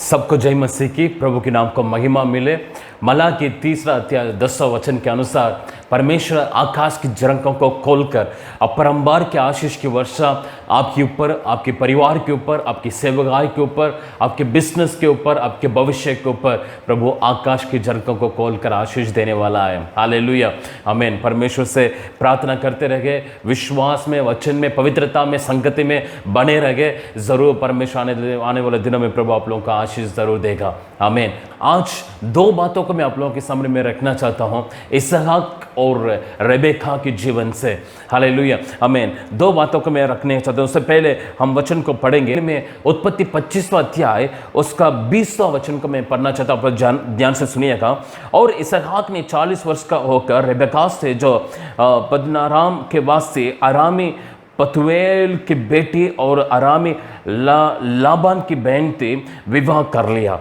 सबको जय मसीह की। प्रभु के नाम को महिमा मिले। मलाकी 3 अध्याय 10 वचन के अनुसार परमेश्वर आकाश की झरकों को खोलकर अपरंपार के आशीष की वर्षा आपके ऊपर, आपके परिवार के ऊपर, आपकी सेवकाई के ऊपर, आपके बिजनेस के ऊपर, आपके भविष्य के ऊपर प्रभु आकाश की झरकों को खोलकर आशीष देने वाला है। हालेलुया, आमीन। परमेश्वर से प्रार्थना करते रहे, विश्वास में, वचन में, पवित्रता में, संगति में बने रहे। जरूर परमेश्वर आने वाले दिनों में प्रभु आप लोगों का आशीष जरूर देगा। आमीन। आज दो बातों को मैं आप लोगों के सामने में रखना चाहता हूं, इसहाक और रेबेका के जीवन से। हालेलुया, आमीन। दो बातों को मैं रखने चाहता हूं। उससे पहले हम वचन को पढ़ेंगे। मैं उत्पत्ति 25वां अध्याय उसका 20वां वचन को मैं पढ़ना चाहता हूं, ध्यान से सुनिएगा। और इसहाक ने 40 वर्ष का होकर रेबेका से, जो पद्दनराम के वासी अरामी पतुएल की बेटी और अरामी लाबान की बहन थी, विवाह कर लिया।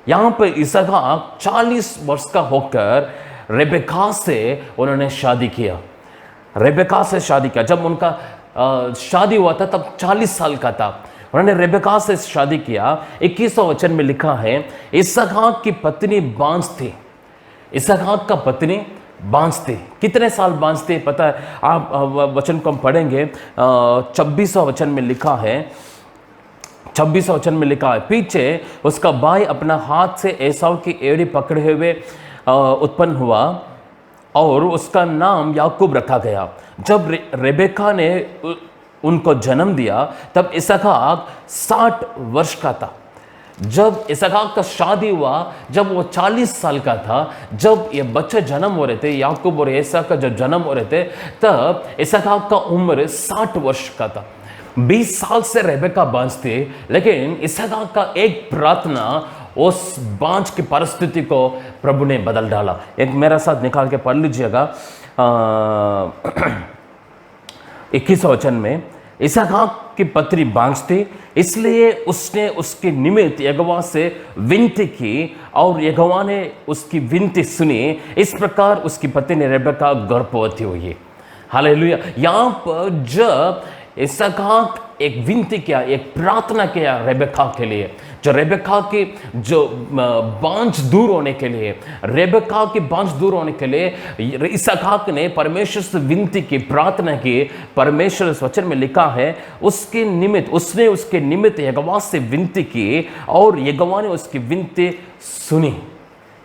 यहाँ पर इसहाक 40 वर्ष का होकर रेबेका से उन्होंने शादी किया। रेबेका से शादी किया। जब उनका शादी हुआ था तब 40 साल का था। उन्होंने रेबेका से शादी किया। 21वां वचन में लिखा है, इसहाक की पत्नी बांझ थी। इसहाक का पत्नी बांझ थी। कितने साल बांझ थी पता है? आप वचन को हम पढ़ेंगे। 26वां वचन में लिखा है, 26वां वचन में लिखा है, पीछे उसका भाई अपना हाथ से एसाव की एड़ी पकड़े हुए उत्पन्न हुआ और उसका नाम याकूब रखा गया। जब रेबेका ने उनको जन्म दिया तब इसहाक 60 वर्ष का था। जब इसहाक का शादी हुआ, जब वो 40 साल का था, जब ये बच्चे जन्म हो रहे थे, याकूब और एसा का जब जन्म हो रहे थे, तब इसहाक का उम्र 60 वर्ष का था। 20 साल से रेबेका बांझ थी, लेकिन इसहाक का एक प्रार्थना उस बांझ की परिस्थिति को प्रभु ने बदल डाला। एक मेरा साथ निकाल के पढ़ लीजिएगा। 21वां वचन में, इसहाक की पत्नी बांझ थी, इसलिए उसने उसके निमित्त यहोवा से विनती की और यहोवा ने उसकी विनती सुनी। इस प्रकार उसकी पत्नी रेबेका गर्भवती हुई। हालेलुया। यहाँ पर जब इसहाक एक विनती किया, एक प्रार्थना किया रेबेका के लिए, जो रेबेका की जो बांझ दूर होने के लिए, रेबेका की बांझ दूर होने के लिए इसहाक ने परमेश्वर से विनती की, प्रार्थना की। परमेश्वर इस वचन में लिखा है, उसके निमित्त, उसने उसके निमित्त यहोवा से विनती की और यहोवा ने उसकी विनती सुनी।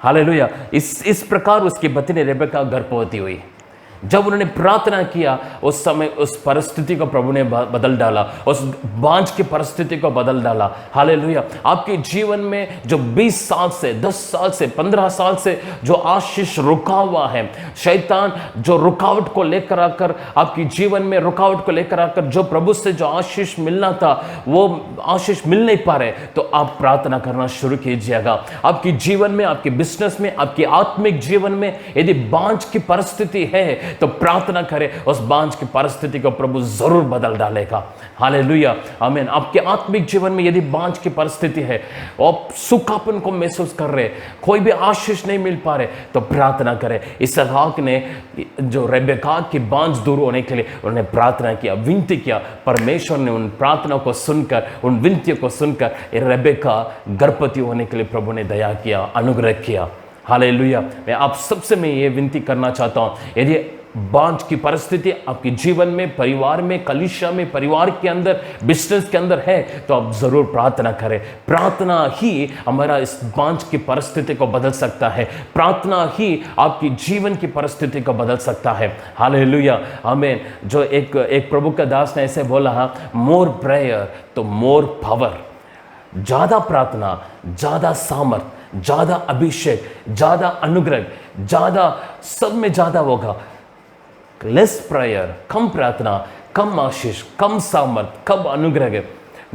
हालेलुया। इस प्रकार उसकी पत्नी रेबेका गर्भवती हुई। जब उन्होंने प्रार्थना किया, उस समय उस परिस्थिति को प्रभु ने बदल डाला, उस बांझ की परिस्थिति को बदल डाला। हालेलुया। आपके जीवन में जो 20 साल से, 10 साल से, 15 साल से जो आशीष रुका हुआ है, शैतान जो रुकावट को लेकर आकर, आपके जीवन में रुकावट को लेकर आकर जो प्रभु से जो आशीष मिलना था, वो आशीष मिल नहीं पा रहे, तो आप प्रार्थना करना शुरू कीजिएगा। आपके जीवन में, आपके बिजनेस में, आपके आत्मिक जीवन में यदि बांझ की परिस्थिति है तो प्रार्थना करें, उस बांझ की परिस्थिति को प्रभु जरूर बदल डालेगा। हालेलुया, आमीन। आपके आत्मिक जीवन में यदि बांझ की परिस्थिति है, आप सूखापन को महसूस कर रहे, कोई भी आशीष नहीं मिल पा रहे, तो प्रार्थना करें। इसहाक ने जो रेबेका की बांझ दूर होने के लिए उन्होंने प्रार्थना किया, विनती किया। परमेश्वर ने उन प्रार्थना को सुनकर, उन विनतियों को सुनकर रेबेका गर्भवती होने के लिए प्रभु ने दया किया, अनुग्रह किया। हालेलुया। मैं आप सबसे मैं ये विनती करना चाहता हूं, यदि बांझ की परिस्थिति आपके जीवन में, परिवार में, कलीसिया में, परिवार के अंदर, बिजनेस के अंदर है, तो आप जरूर प्रार्थना करें। प्रार्थना ही हमारा इस बांझ की परिस्थिति को बदल सकता है। प्रार्थना ही आपकी जीवन की परिस्थिति को बदल सकता है। हालेलुया, आमीन। जो एक प्रभु का दास ने ऐसे बोला, मोर प्रेयर तो मोर पावर। ज्यादा प्रार्थना, ज्यादा सामर्थ, ज्यादा अभिषेक, ज्यादा अनुग्रह, ज्यादा, सब में ज्यादा होगा। लेस प्रेयर, कम प्रार्थना, कम आशीष, कम सामर्थ, कम अनुग्रह।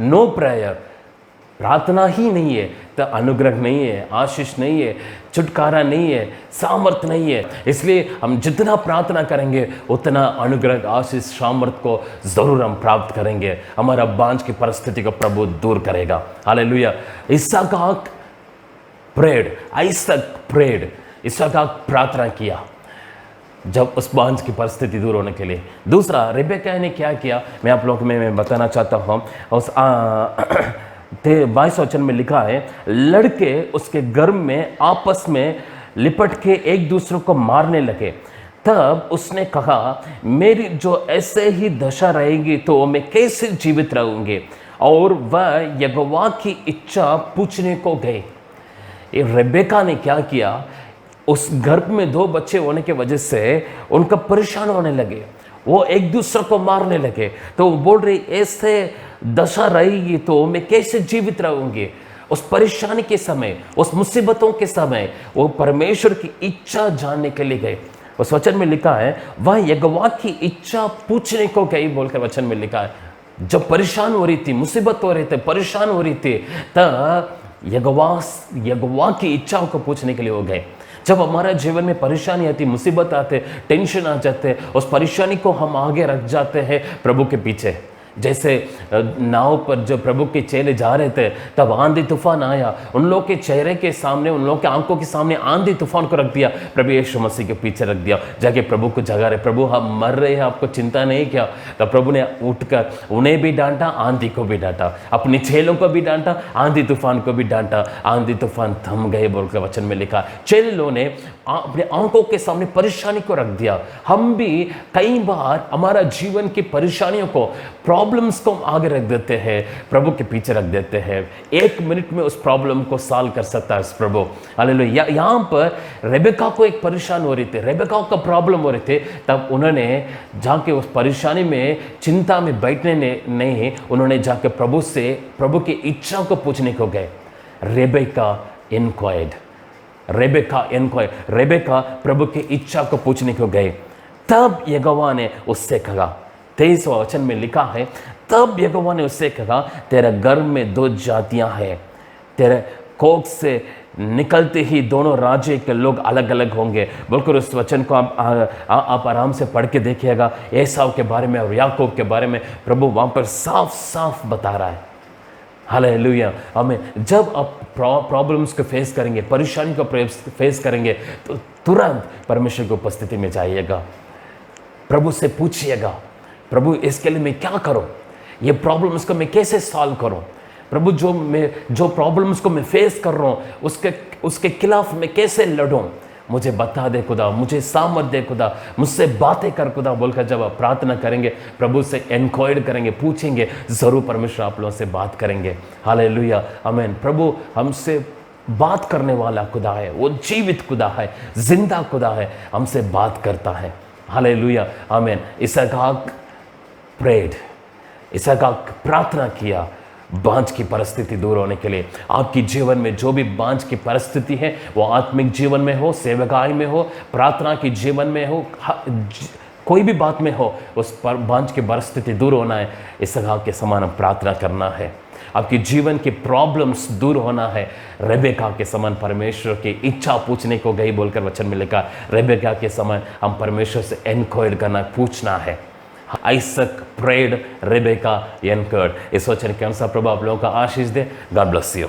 नो प्रेयर, प्रार्थना ही नहीं है तो अनुग्रह नहीं है, आशीष नहीं है, छुटकारा नहीं है, सामर्थ नहीं है। इसलिए हम जितना प्रार्थना करेंगे उतना अनुग्रह, आशीष, सामर्थ को जरूर हम प्राप्त करेंगे। हमारा बांझ की परिस्थिति को प्रभु दूर करेगा। हालेलुया। इसहाक प्रेड, आइसक प्रेड, इसहाक प्रार्थना किया जब उस बांझ की परिस्थिति दूर होने के लिए। दूसरा, रेबेका ने क्या किया, मैं आप लोगों को मैं बताना चाहता हूँ। उस 22 वचन में लिखा है, लड़के उसके गर्भ में आपस में लिपट के एक दूसरे को मारने लगे। तब उसने कहा, मेरी जो ऐसे ही दशा रहेगी तो मैं कैसे जीवित रहूंगी? और वह यहोवा की इच्छा पूछने को गए। रेबेका ने क्या किया, उस गर्भ में 2 बच्चे होने की वजह से उनका परेशान होने लगे, वो एक दूसरे को मारने लगे। तो वो बोल रही, ऐसे दशा रहेगी तो मैं कैसे जीवित रहूंगी? उस परेशानी के समय, उस मुसीबतों के समय वो परमेश्वर की इच्छा जानने के लिए गए। उस वचन में लिखा है, वह यहोवा की इच्छा पूछने को गई बोलकर वचन में लिखा है। जब परेशान हो रही थी, मुसीबत हो रही थी, परेशान हो रही थी, तब यहोवा की इच्छाओं को पूछने के लिए हो गए। जब हमारे जीवन में परेशानी आती, मुसीबत आते, टेंशन आ जाते, उस परेशानी को हम आगे रख जाते हैं प्रभु के पीछे। जैसे नाव पर जब प्रभु के चेले जा रहे थे, तब आंधी तूफान आया, उन लोगों के चेहरे के सामने, उन लोगों के आंखों के सामने आंधी तूफान को रख दिया, प्रभु यीशु मसीह के पीछे रख दिया, जाके प्रभु को जगा रहे, प्रभु हम मर रहे हैं, आपको चिंता नहीं क्या? तब प्रभु ने उठकर उन्हें भी डांटा, आंधी को भी डांटा, अपने चेलों को भी डांटा, आंधी तूफान को भी डांटा, आंधी तूफान थम गए बोलकर वचन में लिखा। चेलों ने अपने आंखों के सामने परेशानी को रख दिया। हम भी कई बार हमारा जीवन की परेशानियों को, प्रॉब्लम्स को आगे रख देते हैं, प्रभु के पीछे रख देते हैं। 1 मिनट में उस प्रॉब्लम को सॉल्व कर सकता है प्रभु। हालेलुया। यहाँ पर रेबेका को एक परेशान हो रही थी, रेबेका का प्रॉब्लम हो रहे थे, तब उन्होंने जाके उस परेशानी में, चिंता में बैठने नहीं, उन्होंने जाके प्रभु से प्रभु की इच्छा को पूछने को गए। रेबेका इंक्वायर्ड, रेबेका प्रभु की इच्छा को पूछने को गए। तब यहोवा ने उससे कहा, 23वां वचन में लिखा है, तब यहोवा ने उससे कहा, तेरे गर्भ में 2 जातियां हैं, तेरे कोख से निकलते ही दोनों राज्य के लोग अलग अलग होंगे। बोलकर उस वचन को आप आराम से पढ़ के देखिएगा। एसाव के बारे में और याकूब के बारे में प्रभु वहां पर साफ साफ बता रहा है। हालेलुया। हमें जब आप प्रॉब्लम्स को फेस करेंगे, परेशानी को फेस करेंगे, तो तुरंत परमेश्वर की उपस्थिति में जाइएगा, प्रभु से पूछिएगा, प्रभु इसके लिए मैं क्या करूं, ये प्रॉब्लम्स को मैं कैसे सॉल्व करूं? प्रभु जो प्रॉब्लम्स को मैं फेस कर रहा हूं, उसके खिलाफ मैं कैसे लड़ूं? मुझे बता दे खुदा, मुझे सामर्थ दे खुदा, मुझसे बातें कर खुदा बोलकर जब आप प्रार्थना करेंगे, प्रभु से एनक्वायर करेंगे, पूछेंगे, जरूर परमेश्वर आप लोगों से बात करेंगे। हालेलुया, आमीन। प्रभु हमसे बात करने वाला खुदा है, वो जीवित खुदा है, जिंदा खुदा है, हमसे बात करता है। हालेलुया, आमीन। इसहाक प्रेड, इसहाक प्रार्थना किया बांझ की परिस्थिति दूर होने के लिए। आपकी जीवन में जो भी बांझ की परिस्थिति है, वो आत्मिक जीवन में हो, सेवकाई में हो, प्रार्थना की जीवन में हो, कोई भी बात में हो, उस पर बांझ की परिस्थिति दूर होना है, इसहाक के समान हम प्रार्थना करना है। आपकी जीवन की प्रॉब्लम्स दूर होना है, रेबेका के समान परमेश्वर की इच्छा पूछने को गई बोलकर वचन में लिखा। रेबेका के समान हम परमेश्वर से एनक्वायर करना, पूछना है। Isaac prayed, Rebekah enquired. इस वचन के अनुसार प्रभु आप लोगों का आशीष दे। God bless you.